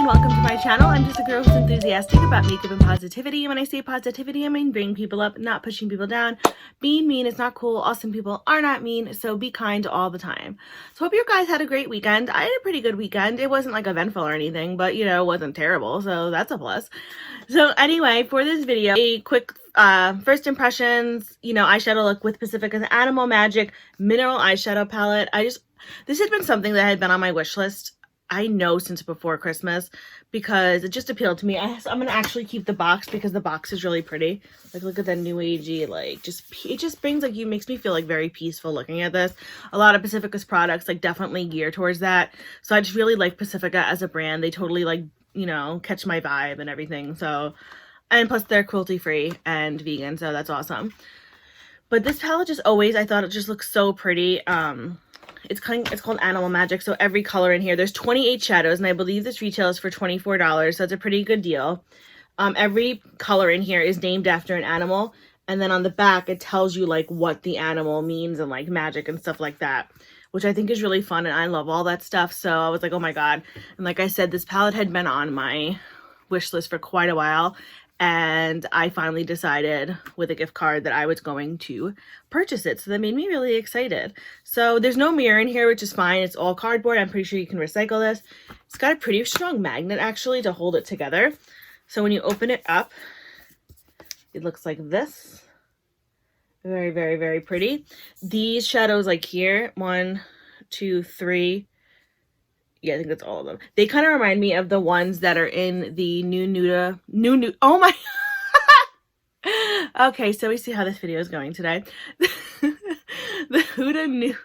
and welcome to my channel. I'm just a girl who's enthusiastic about makeup and positivity. And when I say positivity, I mean bringing people up, not pushing people down. Being mean is not cool. Awesome people are not mean, so be kind all the time. So hope you guys had a great weekend. I had a pretty good weekend. It wasn't like eventful or anything, but you know, it wasn't terrible, so that's a plus. So anyway, for this video, a quick first impressions, eyeshadow look with Pacifica's Animal Magic Mineral Eyeshadow Palette. This had been something that had been on my wish list, I know, since before Christmas, because it just appealed to me. I'm gonna actually keep the box because the box is really pretty. Like, look at that new agey, like, it just brings, like, makes me feel like very peaceful looking at this. A lot of Pacifica's products, like, definitely gear towards that. So I just really like Pacifica as a brand. They totally, like, catch my vibe and everything. So, and plus they're cruelty free and vegan, so that's awesome. But this palette just always, I thought it just looks so pretty. It's called Animal Magic, so every color in here, there's 28 shadows, and I believe this retails for $24, so it's a pretty good deal. Every color in here is named after an animal, and then on the back, it tells you, like, what the animal means and, like, magic and stuff like that, which I think is really fun, and I love all that stuff, so I was like, oh my god. And like I said, this palette had been on my wish list for quite a while, and I finally decided with a gift card that I was going to purchase it. So that made me really excited. So there's no mirror in here, which is fine. It's all cardboard. I'm pretty sure you can recycle this. It's got a pretty strong magnet actually to hold it together. So when you open it up, it looks like this. Very, very, very pretty. These shadows, like here, 1, 2, 3. Yeah, I think that's all of them. They kind of remind me of the ones that are in the Nude. Oh my. Okay, so we see how this video is going today. The Huda Nude.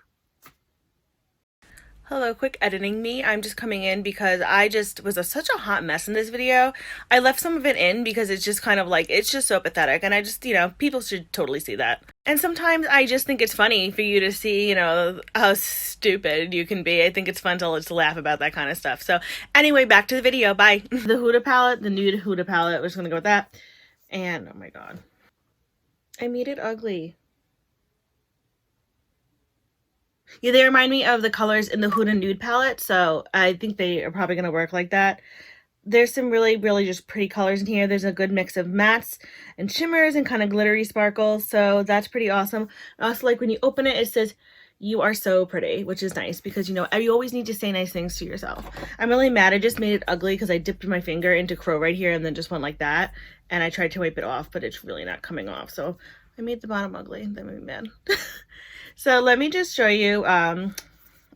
Hello, quick editing me. I'm just coming in because I just was such a hot mess in this video. I left some of it in because it's just kind of like, it's just so pathetic. And I just, people should totally see that. And sometimes I just think it's funny for you to see, how stupid you can be. I think it's fun to just laugh about that kind of stuff. So anyway, back to the video. Bye. The Huda palette, the Nude Huda palette. We're just going to go with that. And oh my god. I made it ugly. Yeah, they remind me of the colors in the Huda Nude palette, so I think they are probably going to work like that. There's some really, really just pretty colors in here. There's a good mix of mattes and shimmers and kind of glittery sparkles, so that's pretty awesome. I also like when you open it, it says, "You are so pretty," which is nice because, you always need to say nice things to yourself. I'm really mad I just made it ugly because I dipped my finger into Crow right here and then just went like that, and I tried to wipe it off, but it's really not coming off, so I made the bottom ugly. That made me mad. So let me just show you, I'm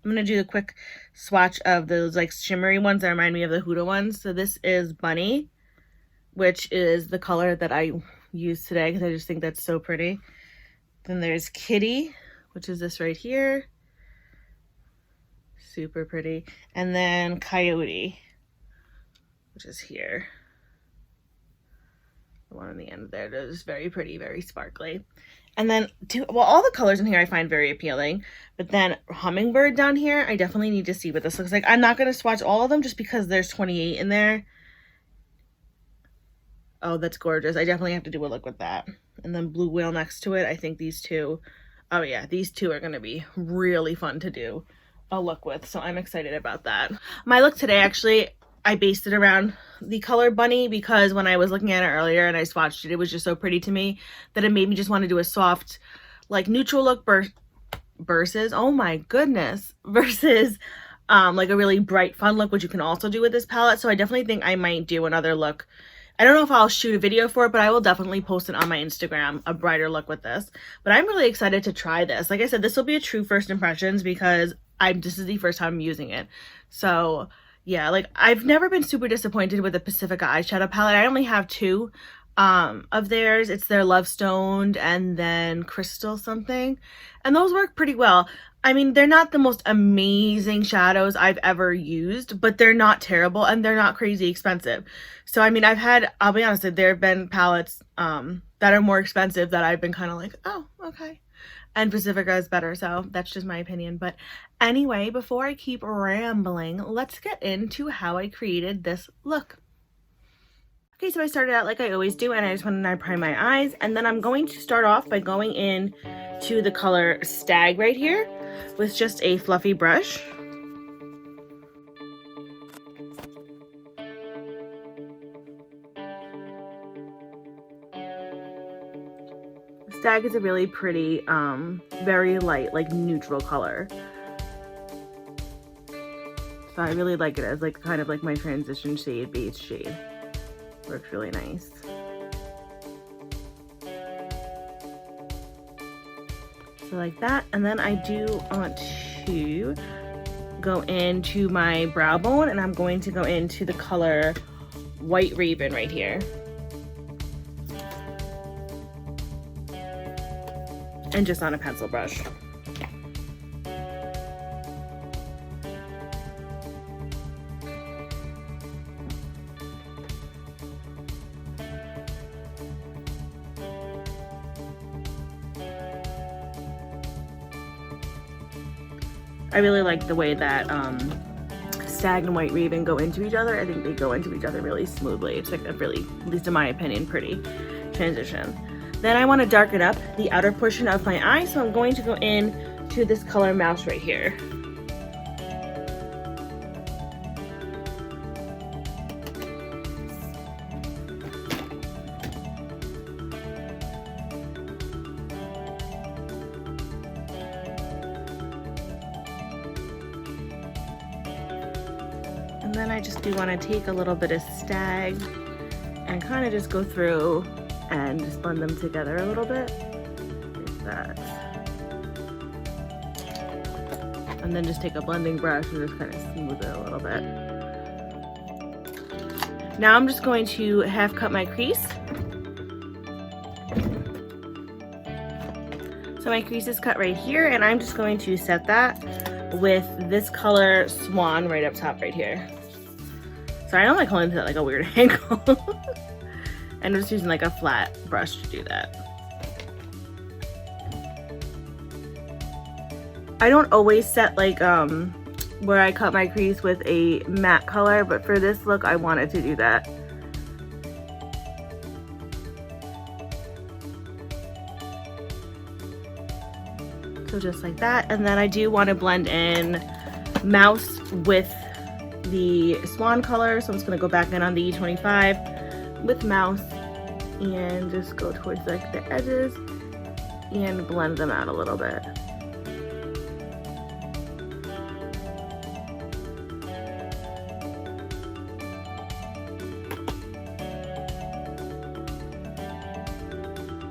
going to do the quick swatch of those, like, shimmery ones that remind me of the Huda ones. So this is Bunny, which is the color that I used today because I just think that's so pretty. Then there's Kitty, which is this right here. Super pretty. And then Coyote, which is here. The one on the end there, that is very pretty, very sparkly. And then, all the colors in here I find very appealing. But then Hummingbird down here, I definitely need to see what this looks like. I'm not going to swatch all of them just because there's 28 in there. Oh, that's gorgeous. I definitely have to do a look with that. And then Blue Whale next to it. I think these two, oh yeah, these two are going to be really fun to do a look with. So I'm excited about that. My look today, actually, I based it around the color Bunny because when I was looking at it earlier and I swatched it, it was just so pretty to me that it made me just want to do a soft, like, neutral look versus, oh my goodness, versus like a really bright, fun look, which you can also do with this palette. So I definitely think I might do another look. I don't know if I'll shoot a video for it, but I will definitely post it on my Instagram, a brighter look with this. But I'm really excited to try this. Like I said, this will be a true first impressions because this is the first time I'm using it. So yeah, like, I've never been super disappointed with a Pacifica eyeshadow palette. I only have 2 of theirs. It's their Love Stoned and then Crystal something. And those work pretty well. I mean, they're not the most amazing shadows I've ever used, but they're not terrible and they're not crazy expensive. So, I mean, I'll be honest, there have been palettes that are more expensive that I've been kind of like, oh, okay. And Pacifica is better, so that's just my opinion. But anyway, before I keep rambling, let's get into how I created this look. Okay, so I started out like I always do, and I just wanted to prime my eyes. And then I'm going to start off by going in to the color Stag right here with just a fluffy brush. Stag is a really pretty, very light, like neutral color. So I really like it as like kind of like my transition shade, beige shade. Works really nice. So like that, and then I do want to go into my brow bone, and I'm going to go into the color White Raven right here. And just on a pencil brush. I really like the way that Stag and White Raven go into each other. I think they go into each other really smoothly. It's like a really, at least in my opinion, pretty transition. Then I want to darken up the outer portion of my eye, so I'm going to go in to this color Mouse right here. And then I just do want to take a little bit of Stag and kind of just go through and just blend them together a little bit, like that. And then just take a blending brush and just kind of smooth it a little bit. Now I'm just going to half cut my crease. So my crease is cut right here, and I'm just going to set that with this color Swan right up top right here. Sorry, I know my coleen's at like a weird angle. And I'm just using like a flat brush to do that. I don't always set like where I cut my crease with a matte color, but for this look I wanted to do that. So just like that, and then I do want to blend in Mouse with the Swan color, so I'm just going to go back in on the E25 with Mouse and just go towards like the edges and blend them out a little bit.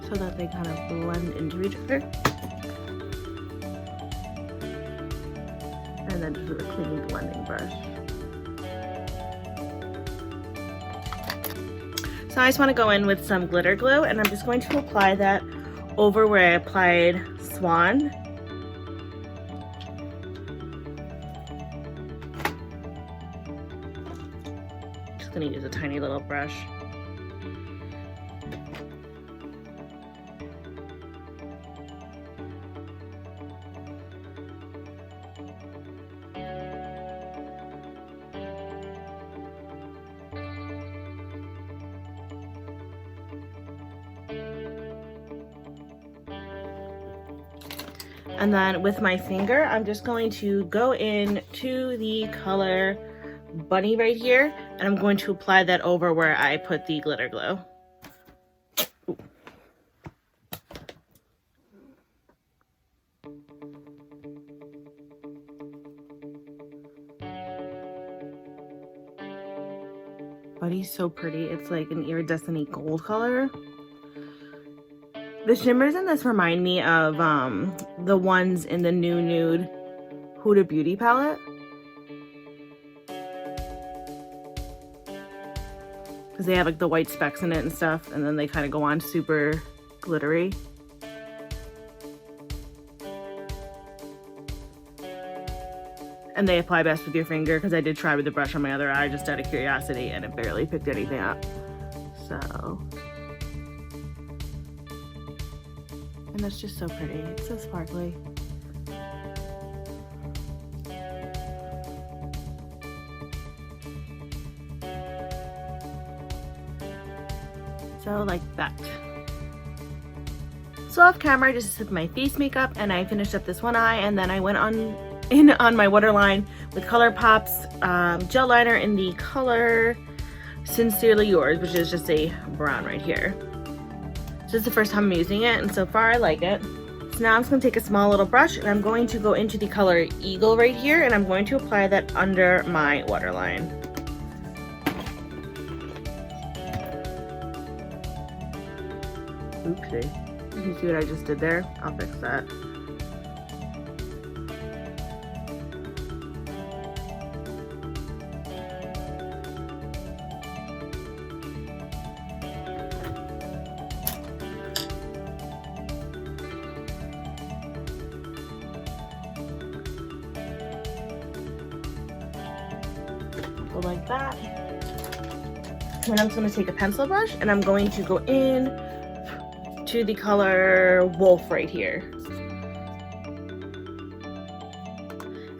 So that they kind of blend into each other. And then just with a clean blending brush. So I just want to go in with some glitter glue, and I'm just going to apply that over where I applied Swan. Just going to use a tiny little brush. And then with my finger, I'm just going to go in to the color Bunny right here, and I'm going to apply that over where I put the glitter glue. Ooh. Bunny's so pretty. It's like an iridescent gold color. The shimmers in this remind me of the ones in the new Nude Huda Beauty palette. Because they have like the white specks in it and stuff, and then they kind of go on super glittery. And they apply best with your finger, because I did try with the brush on my other eye just out of curiosity, and it barely picked anything up. So... and that's just so pretty. It's so sparkly. So like that. So off camera, I just did my face makeup and I finished up this one eye, and then I went on my waterline with Colourpop's gel liner in the color Sincerely Yours, which is just a brown right here. this is the first time I'm using it, and so far I like it. So now I'm just going to take a small little brush, and I'm going to go into the color Eagle right here, and I'm going to apply that under my waterline. Oopsie. You see what I just did there? I'll fix that. Like that. And I'm just going to take a pencil brush and I'm going to go in to the color Wolf right here.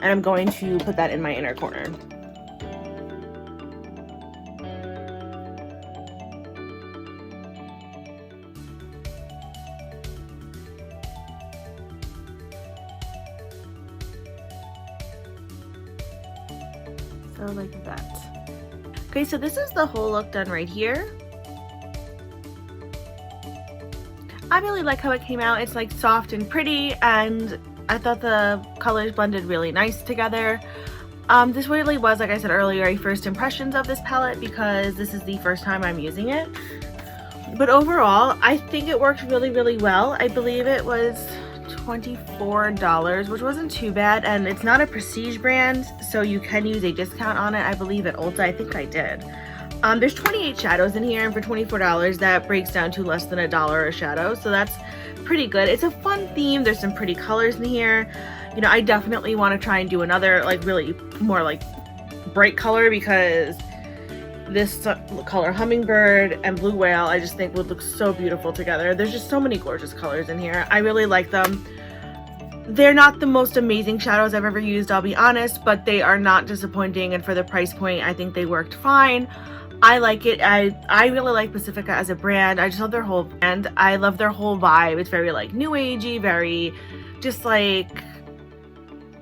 And I'm going to put that in my inner corner. So like that. Okay, so this is the whole look done right here. I really like how it came out. It's like soft and pretty, and I thought the colors blended really nice together. This really was, like I said earlier, a first impressions of this palette because this is the first time I'm using it. But overall, I think it worked really, really well. I believe it was $24, which wasn't too bad, and it's not a prestige brand, so you can use a discount on it. I believe at Ulta, I think I did. There's 28 shadows in here, and for $24 that breaks down to less than $1 a shadow, so that's pretty good. It's a fun theme. There's some pretty colors in here. You know, I definitely want to try and do another like really more like bright color, because this color Hummingbird and Blue Whale I just think would look so beautiful together. There's just so many gorgeous colors in here. I really like them. They're not the most amazing shadows I've ever used, I'll be honest, but they are not disappointing, and for the price point I think they worked fine. I like it. I really like Pacifica as a brand. I just love their whole brand. I love their whole vibe. It's very like new agey, very just like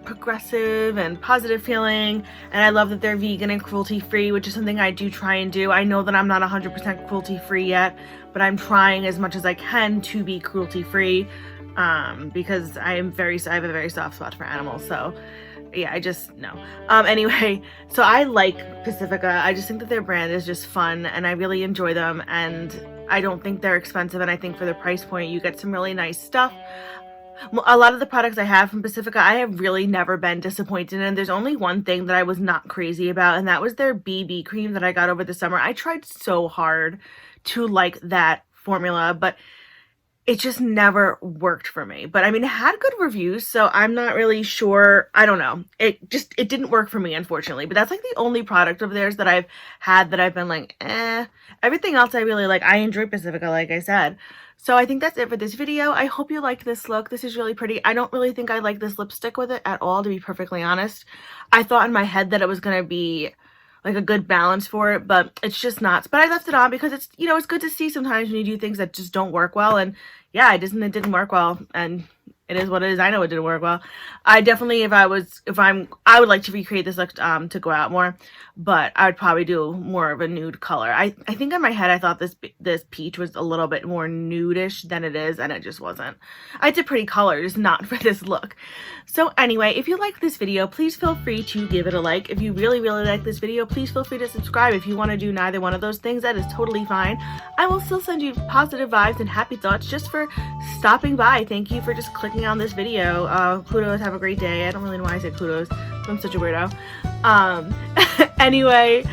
progressive and positive feeling, and I love that they're vegan and cruelty free, which is something I do try and do. I know that I'm not 100% cruelty free yet, but I'm trying as much as I can to be cruelty free, because I have a very soft spot for animals. So yeah, I just know. Anyway, so I like Pacifica. I just think that their brand is just fun, and I really enjoy them, and I don't think they're expensive, and I think for the price point you get some really nice stuff. A lot of the products I have from Pacifica, I have really never been disappointed in. There's only one thing that I was not crazy about, and that was their BB cream that I got over the summer. I tried so hard to like that formula, but it just never worked for me. But I mean, it had good reviews, so I'm not really sure. I don't know. It didn't work for me, unfortunately. But that's like the only product of theirs that I've had that I've been like, eh. Everything else I really like. I enjoy Pacifica, like I said. So I think that's it for this video. I hope you liked this look. This is really pretty. I don't really think I like this lipstick with it at all, to be perfectly honest. I thought in my head that it was going to be like a good balance for it, but it's just not. But I left it on because it's, you know, it's good to see sometimes when you do things that just don't work well. And yeah, it didn't work well, and it is what it is. I know it didn't work well. I definitely, I would like to recreate this look to go out more, but I would probably do more of a nude color. I think in my head I thought this peach was a little bit more nude-ish than it is, and it just wasn't. It's a pretty color, just not for this look. So anyway, if you like this video, please feel free to give it a like. If you really, really like this video, please feel free to subscribe. If you want to do neither one of those things, that is totally fine. I will still send you positive vibes and happy thoughts just for stopping by. Thank you for just clicking on this video. Kudos, have a great day. I don't really know why I said kudos. I'm such a weirdo. Anyway,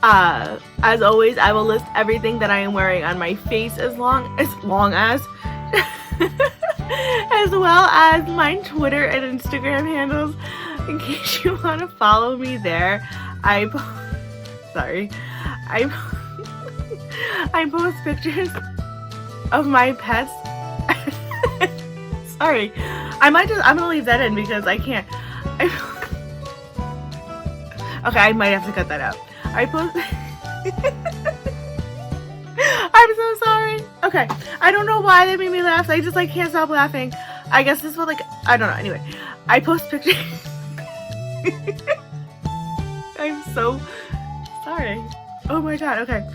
as always, I will list everything that I am wearing on my face as long as as well as my Twitter and Instagram handles in case you want to follow me there. I post pictures of my pets. Sorry, I'm gonna leave that in because I can't. Okay, I might have to cut that out. I'm so sorry. Okay, I don't know why they made me laugh. I just like can't stop laughing. I guess this was like, I don't know. Anyway, I post pictures. I'm so sorry. Oh my god. Okay,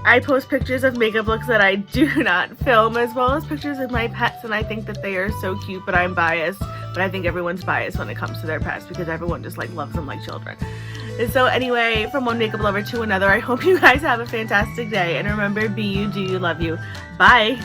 I post pictures of makeup looks that I do not film, as well as pictures of my pets, and I think that they are so cute, but I'm biased. But I think everyone's biased when it comes to their pets because everyone just like loves them like children. And so anyway, from one makeup lover to another, I hope you guys have a fantastic day. And remember, be you, do you, love you. Bye!